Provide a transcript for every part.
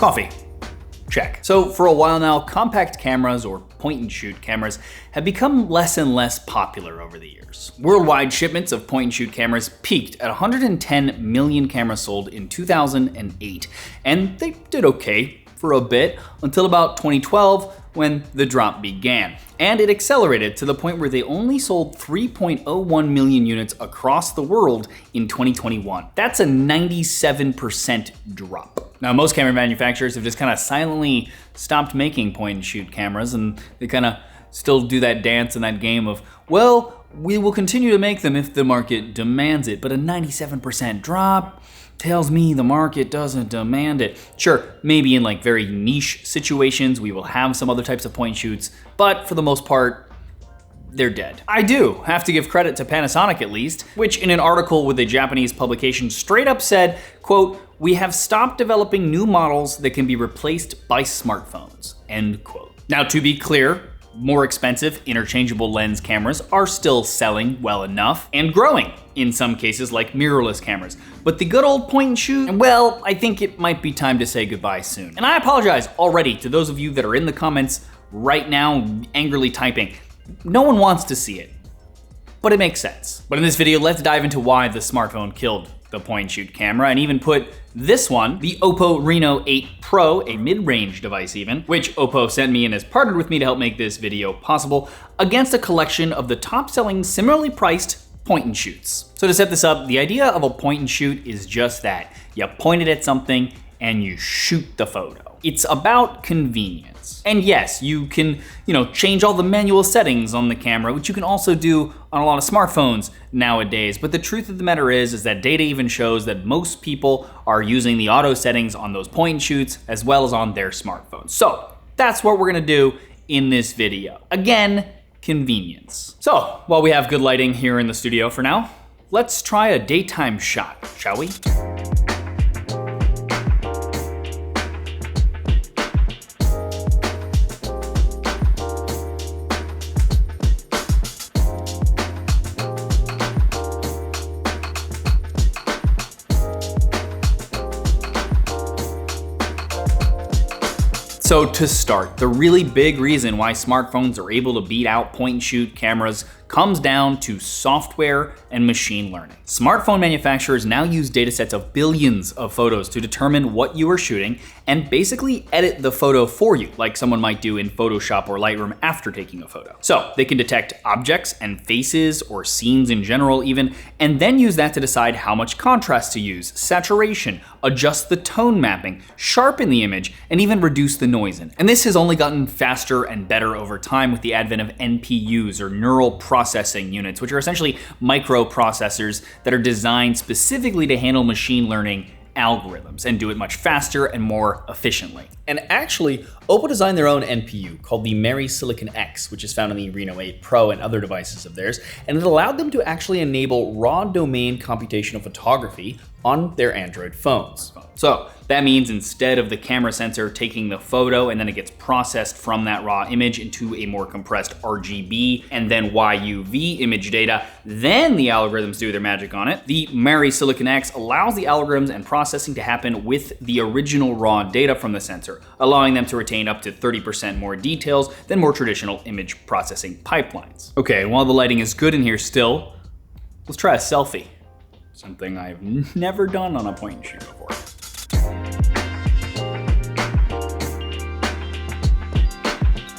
Coffee. Check. So for a while now, compact cameras, or point-and-shoot cameras, have become less and less popular over the years. Worldwide shipments of point-and-shoot cameras peaked at 110 million cameras sold in 2008, and they did okay for a bit until about 2012, when the drop began. And it accelerated to the point where they only sold 3.01 million units across the world in 2021. That's a 97% drop. Now, most camera manufacturers have just kind of silently stopped making point-and-shoot cameras, and they kind of still do that dance and that game of, well, we will continue to make them if the market demands it, but a 97% drop tells me the market doesn't demand it. Sure, maybe in like very niche situations, we will have some other types of point shoots, but for the most part, they're dead. I do have to give credit to Panasonic at least, which in an article with a Japanese publication straight up said, quote, "We have stopped developing new models that can be replaced by smartphones," end quote. Now, to be clear, more expensive interchangeable lens cameras are still selling well enough and growing in some cases like mirrorless cameras. But the good old point and shoot, well, I think it might be time to say goodbye soon. And I apologize already to those of you that are in the comments right now angrily typing. No one wants to see it, but it makes sense. But in this video, let's dive into why the smartphone killed the point and shoot camera, and even put this one, the Oppo Reno 8 Pro, a mid-range device even, which Oppo sent me and has partnered with me to help make this video possible, against a collection of the top-selling similarly priced point and shoots. So to set this up, the idea of a point and shoot is just that. You point it at something and you shoot the photo. It's about convenience. And yes, you can, change all the manual settings on the camera, which you can also do on a lot of smartphones nowadays. But the truth of the matter is that data even shows that most people are using the auto settings on those point and shoots as well as on their smartphones. So that's what we're gonna do in this video. Again, convenience. So while we have good lighting here in the studio for now, let's try a daytime shot, shall we? So to start, the really big reason why smartphones are able to beat out point-and-shoot cameras comes down to software and machine learning. Smartphone manufacturers now use datasets of billions of photos to determine what you are shooting and basically edit the photo for you, like someone might do in Photoshop or Lightroom after taking a photo. So they can detect objects and faces or scenes in general even, and then use that to decide how much contrast to use, saturation, adjust the tone mapping, sharpen the image, and even reduce the noise in. And this has only gotten faster and better over time with the advent of NPUs, or neural processing units, which are essentially microprocessors that are designed specifically to handle machine learning algorithms and do it much faster and more efficiently. And actually, Oppo designed their own NPU called the Mary Silicon X, which is found in the Reno 8 Pro and other devices of theirs, and it allowed them to actually enable raw domain computational photography on their Android phones. So that means instead of the camera sensor taking the photo and then it gets processed from that raw image into a more compressed RGB and then YUV image data, then the algorithms do their magic on it. The Mary Silicon X allows the algorithms and processing to happen with the original raw data from the sensor, allowing them to retain up to 30% more details than more traditional image processing pipelines. Okay, while the lighting is good in here still, let's try a selfie. Something I've never done on a point and shoot before.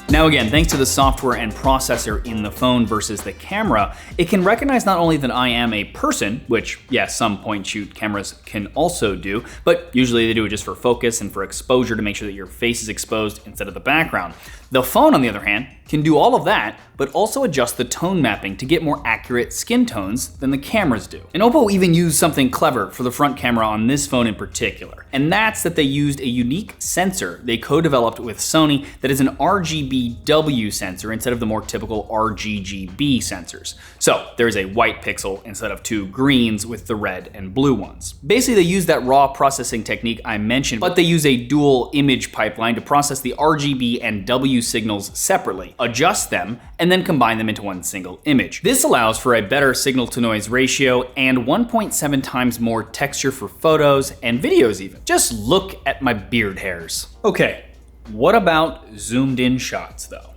Now again, thanks to the software and processor in the phone versus the camera, it can recognize not only that I am a person, which yes, some point and shoot cameras can also do, but usually they do it just for focus and for exposure to make sure that your face is exposed instead of the background. The phone, on the other hand, can do all of that, but also adjust the tone mapping to get more accurate skin tones than the cameras do. And Oppo even used something clever for the front camera on this phone in particular, and that's that they used a unique sensor they co-developed with Sony that is an RGBW sensor instead of the more typical RGGB sensors. So there's a white pixel instead of two greens with the red and blue ones. Basically, they use that raw processing technique I mentioned, but they use a dual image pipeline to process the RGB and W use signals separately, adjust them, and then combine them into one single image. This allows for a better signal-to-noise ratio and 1.7 times more texture for photos and videos even. Just look at my beard hairs. Okay, what about zoomed-in shots though?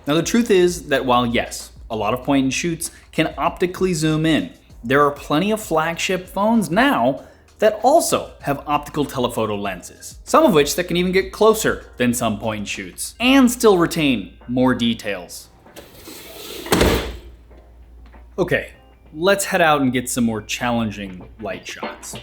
Now the truth is that while yes, a lot of point-and-shoots can optically zoom in, there are plenty of flagship phones now that also have optical telephoto lenses, some of which that can even get closer than some point-and-shoots and still retain more details. Okay, let's head out and get some more challenging light shots.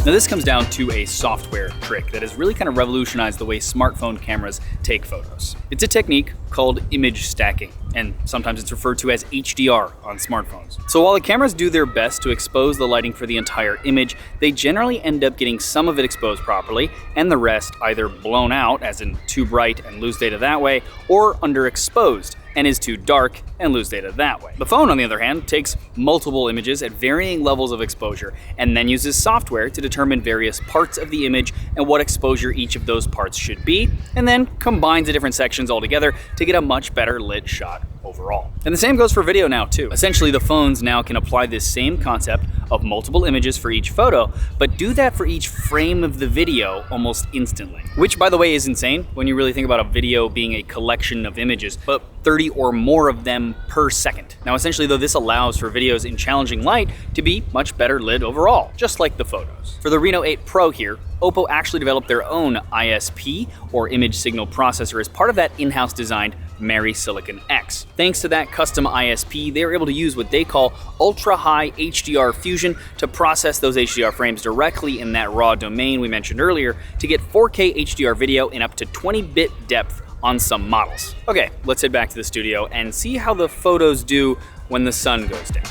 Now this comes down to a software trick that has really kind of revolutionized the way smartphone cameras take photos. It's a technique called image stacking, and sometimes it's referred to as HDR on smartphones. So while the cameras do their best to expose the lighting for the entire image, they generally end up getting some of it exposed properly, and the rest either blown out, as in too bright and lose data that way, or underexposed, and is too dark and lose data that way. The phone, on the other hand, takes multiple images at varying levels of exposure and then uses software to determine various parts of the image and what exposure each of those parts should be, and then combines the different sections all together to get a much better lit shot overall. And the same goes for video now too. Essentially, the phones now can apply this same concept of multiple images for each photo, but do that for each frame of the video almost instantly. Which, by the way, is insane when you really think about a video being a collection of images, but 30 or more of them per second. Now, essentially though, this allows for videos in challenging light to be much better lit overall, just like the photos. For the Reno 8 Pro here, Oppo actually developed their own ISP, or image signal processor, as part of that in-house designed Mary Silicon X. Thanks to that custom ISP, they were able to use what they call ultra-high HDR fusion to process those HDR frames directly in that raw domain we mentioned earlier to get 4K HDR video in up to 20-bit depth on some models. Okay, let's head back to the studio and see how the photos do when the sun goes down.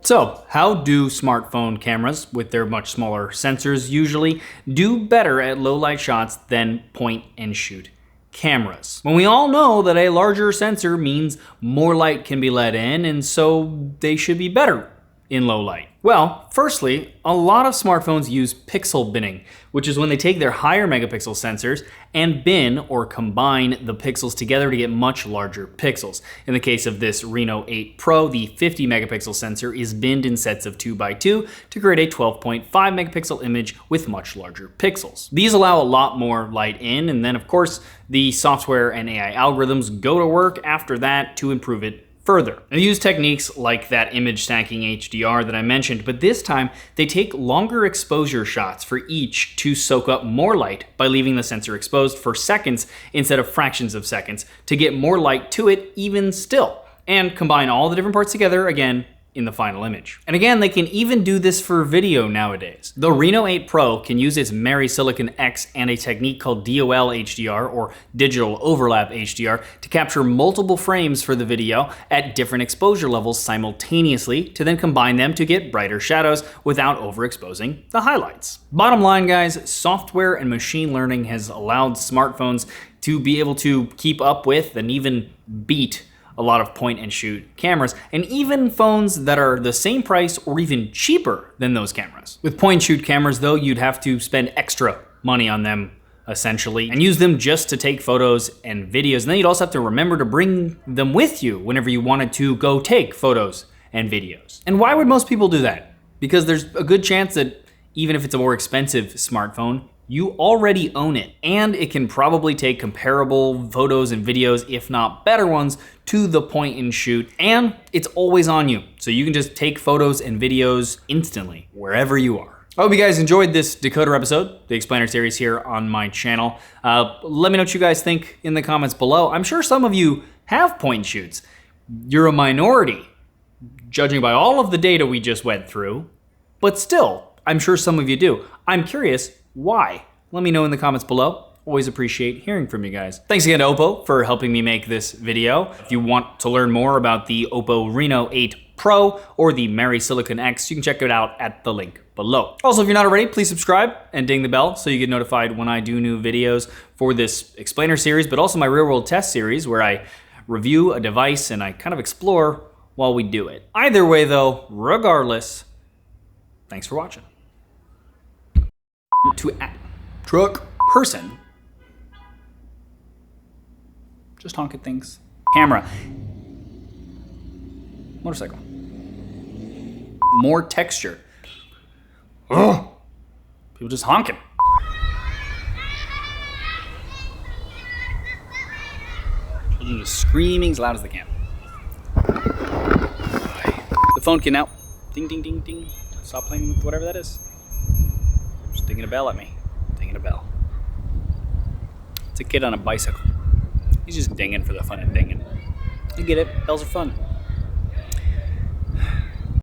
So, how do smartphone cameras, with their much smaller sensors usually, do better at low light shots than point and shoot cameras? When we all know that a larger sensor means more light can be let in, and so they should be better in low light. Well, firstly, a lot of smartphones use pixel binning, which is when they take their higher megapixel sensors and bin or combine the pixels together to get much larger pixels. In the case of this Reno 8 Pro, the 50 megapixel sensor is binned in sets of 2x2 to create a 12.5 megapixel image with much larger pixels. These allow a lot more light in, and then of course, the software and AI algorithms go to work after that to improve it further. They use techniques like that image stacking HDR that I mentioned, but this time they take longer exposure shots for each to soak up more light by leaving the sensor exposed for seconds instead of fractions of seconds to get more light to it even still, and combine all the different parts together again in the final image. And again, they can even do this for video nowadays. The Reno 8 Pro can use its Mary Silicon X and a technique called DOL HDR, or Digital Overlap HDR, to capture multiple frames for the video at different exposure levels simultaneously to then combine them to get brighter shadows without overexposing the highlights. Bottom line, guys, software and machine learning has allowed smartphones to be able to keep up with and even beat a lot of point and shoot cameras, and even phones that are the same price or even cheaper than those cameras. With point and shoot cameras though, you'd have to spend extra money on them essentially and use them just to take photos and videos. And then you'd also have to remember to bring them with you whenever you wanted to go take photos and videos. And why would most people do that? Because there's a good chance that even if it's a more expensive smartphone, you already own it, and it can probably take comparable photos and videos, if not better ones, to the point and shoot, and it's always on you. So you can just take photos and videos instantly, wherever you are. I hope you guys enjoyed this decoder episode, the explainer series here on my channel. Let me know what you guys think in the comments below. I'm sure some of you have point and shoots. You're a minority, judging by all of the data we just went through, but still, I'm sure some of you do. I'm curious why. Let me know in the comments below. Always appreciate hearing from you guys. Thanks again to Oppo for helping me make this video. If you want to learn more about the Oppo Reno 8 Pro or the Mary Silicon X, you can check it out at the link below. Also, if you're not already, please subscribe and ding the bell so you get notified when I do new videos for this explainer series, but also my real world test series where I review a device and I kind of explore while we do it. Either way though, regardless, thanks for watching. Truck person. Just honk at things. Camera. Motorcycle. More texture. Ugh. People just honking. Children just screaming as loud as they can. The phone can now. Ding, ding, ding, ding. Stop playing with whatever that is. Just dinging a bell at me. Dinging a bell. It's a kid on a bicycle. He's just dinging for the fun of dinging. I get it. Bells are fun.